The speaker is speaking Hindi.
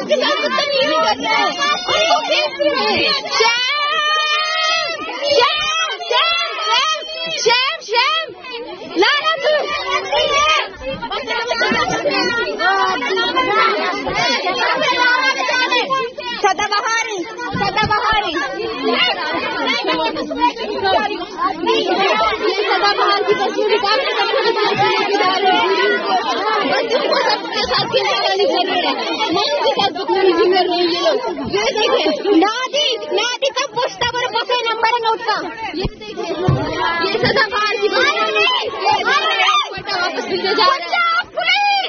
के साथ बदतमीजी कर रहा है और वो कैसी है? शैम लाना तू सदाबहारी सदाबहार की तस्वीर नादी का पोस्टा पर बसे नंबर नोट का ये देखिए ये सदाबहार की वापस जा रहा है।